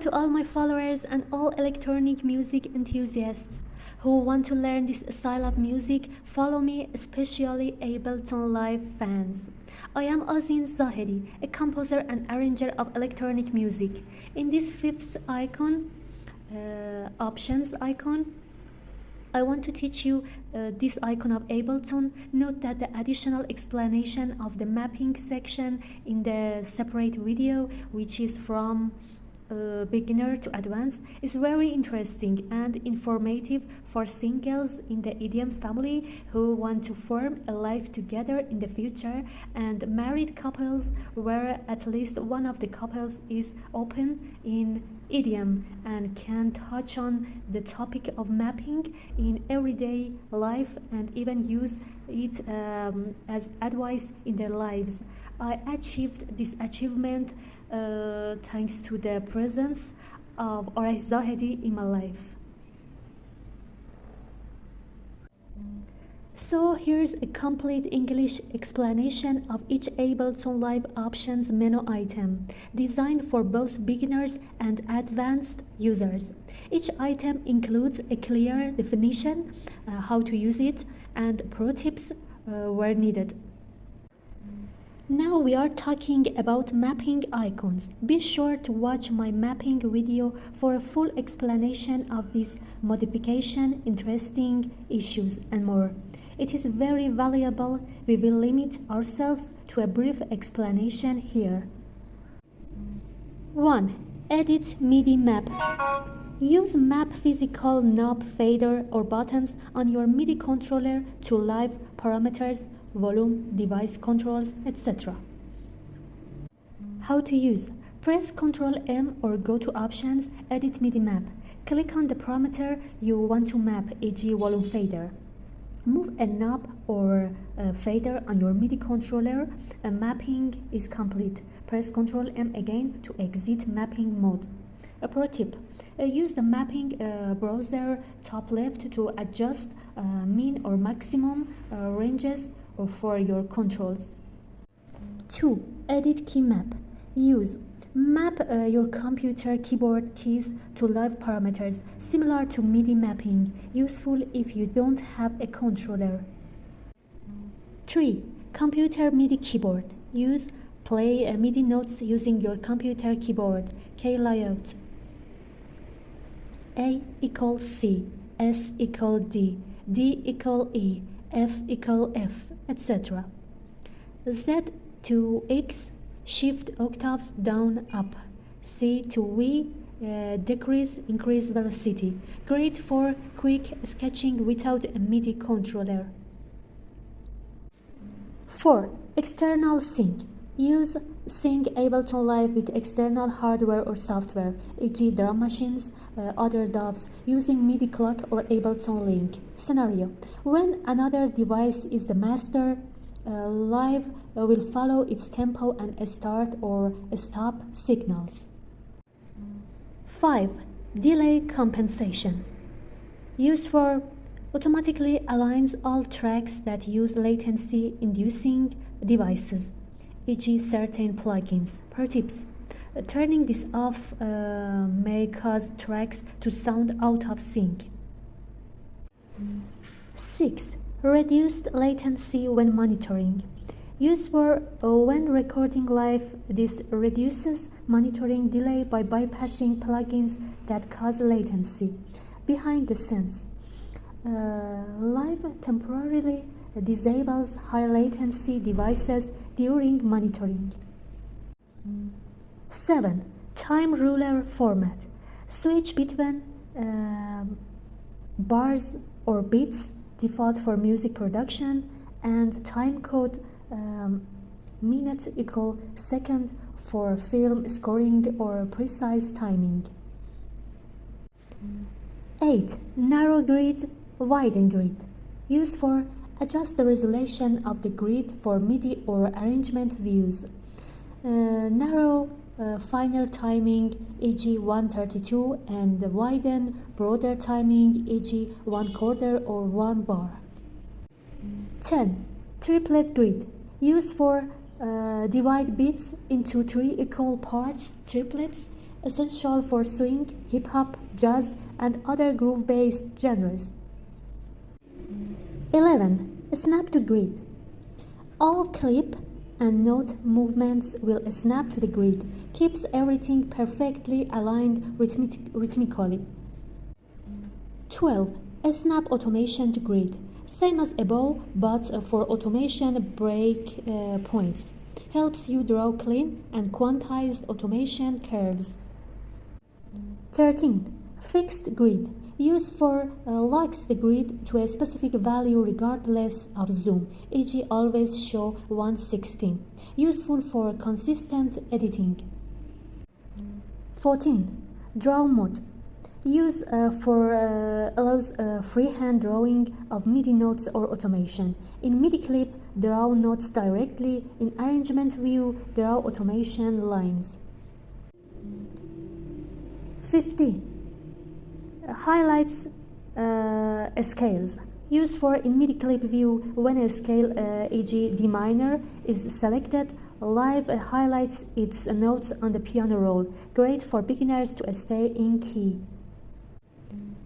to all my followers and all electronic music enthusiasts who want to learn this style of music. Follow me, especially Ableton Live fans. I am Azin Zahedi, a composer and arranger of electronic music. In this fifth icon, options icon, I want to teach you this icon of Ableton. Note that the additional explanation of the mapping section in the separate video, which is from beginner to advanced, is very interesting and informative for singles in the EDM family who want to form a life together in the future, and married couples where at least one of the couples is open in EDM and can touch on the topic of mapping in everyday life and even use it as advice in their lives. I achieved this achievement thanks to the presence of Arash Zahedi in my life. So here's a complete English explanation of each Ableton Live options menu item, designed for both beginners and advanced users. Each item includes a clear definition, how to use it, and pro tips where needed. Now we are talking about mapping icons. Be sure to watch my mapping video for a full explanation of this modification, interesting issues, and more. It is very valuable. We will limit ourselves to a brief explanation here. 1. Edit MIDI Map. Use map physical knob, fader, or buttons on your MIDI controller to live parameters, volume, device controls, etc. How to use? Press Ctrl M or go to Options, Edit MIDI Map. Click on the parameter you want to map, e.g. volume fader. Move a knob or a fader on your MIDI controller. A mapping is complete. Press Ctrl M again to exit mapping mode. A pro tip: use the mapping browser top left to adjust min or maximum ranges for your controls. 2. Edit key map. Use map your computer keyboard keys to live parameters, similar to MIDI mapping, useful if you don't have a controller. 3. Computer MIDI keyboard. Use play MIDI notes using your computer keyboard. Key layout: A = C, S = D, D = E, F = F, etc. Z to X, shift octaves down up. C to V, decrease increase velocity. Great for quick sketching without a MIDI controller. 4. External sync. Use sync Ableton Live with external hardware or software, e.g. drum machines, other DAWs, using MIDI clock or Ableton Link. Scenario: when another device is the master, Live will follow its tempo and start or stop signals. 5. Delay compensation. Used for automatically aligns all tracks that use latency inducing devices, e.g. certain plugins. Pro tips: turning this off may cause tracks to sound out of sync. 6. Reduced latency when monitoring. Used for when recording live, this reduces monitoring delay by bypassing plugins that cause latency. Behind the scenes, Live temporarily disables high latency devices during monitoring. 7. Time ruler format. Switch between bars or beats, default for music production, and time code minute = second for film scoring or precise timing. 8. Narrow grid, widen grid. Used for adjust the resolution of the grid for MIDI or arrangement views. Narrow, finer timing, e.g. 132, and widen, broader timing, e.g. 1/4 or 1 bar. 10. Triplet grid. Used for divide bits into 3 equal parts, triplets, essential for swing, hip-hop, jazz, and other groove-based genres. 11. Snap to grid. All clip and note movements will snap to the grid, keeps everything perfectly aligned rhythmically. 12. Snap automation to grid. Same as above, but for automation break points. Helps you draw clean and quantized automation curves. 13. Fixed grid. Used for locks the grid to a specific value regardless of zoom, e.g. always show 1/16. Useful for consistent editing. 14. Draw mode. Allows freehand drawing of MIDI notes or automation. In MIDI clip, draw notes directly. In arrangement view, draw automation lines. 15. Highlights scales. Used for in MIDI clip view when a scale, e.g. D minor, is selected. Live highlights its notes on the piano roll. Great for beginners to stay in key.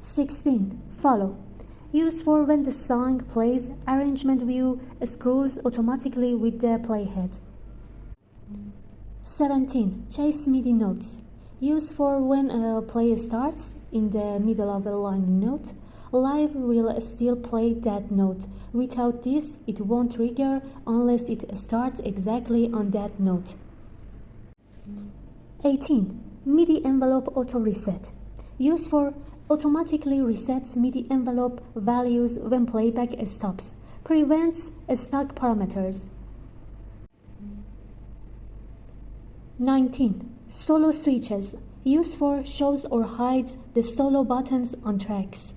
16. Follow. Used for when the song plays, arrangement view scrolls automatically with the playhead. 17. Chase MIDI notes. Used for when a play starts in the middle of a line note. Live will still play that note. Without this, it won't trigger unless it starts exactly on that note. 18. MIDI envelope auto reset. Used for automatically resets MIDI envelope values when playback stops. Prevents stuck parameters. 19. Solo switches. Used for shows or hides the solo buttons on tracks.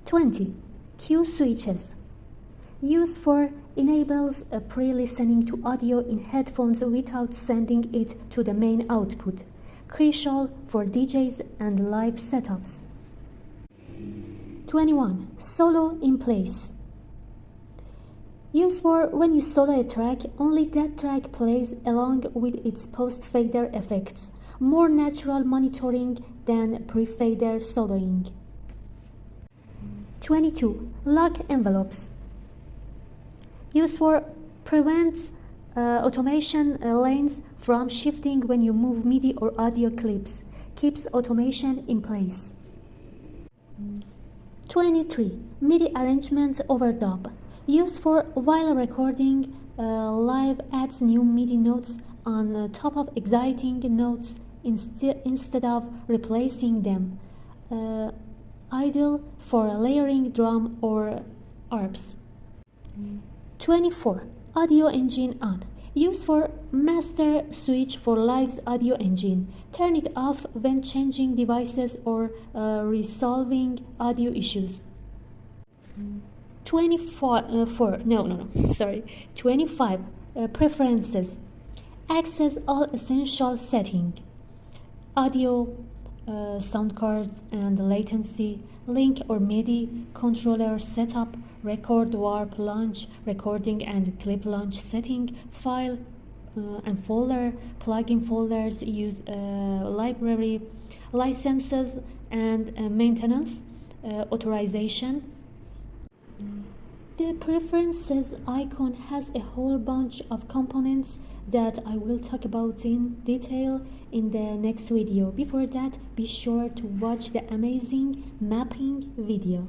20. Cue switches. Used for enables pre-listening to audio in headphones without sending it to the main output. Crucial for DJs and live setups. 21. Solo in place. Used for when you solo a track, only that track plays along with its post-fader effects. More natural monitoring than pre-fader soloing. 22. Lock envelopes. Used for prevents automation lanes from shifting when you move MIDI or audio clips. Keeps automation in place. 23. MIDI arrangement overdub. Used for while recording live, adds new MIDI notes on top of exciting notes instead of replacing them. Ideal for layering drum or arps. 24. Audio engine on. Used for master switch for live's audio engine. Turn it off when changing devices or resolving audio issues. 25. Preferences. Access all essential settings. Audio, sound cards and latency, link or MIDI, controller setup, record warp launch, recording and clip launch setting, file and folder, plugin folders, use library, licenses and maintenance, authorization. The preferences icon has a whole bunch of components that I will talk about in detail in the next video. Before that, be sure to watch the amazing mapping video.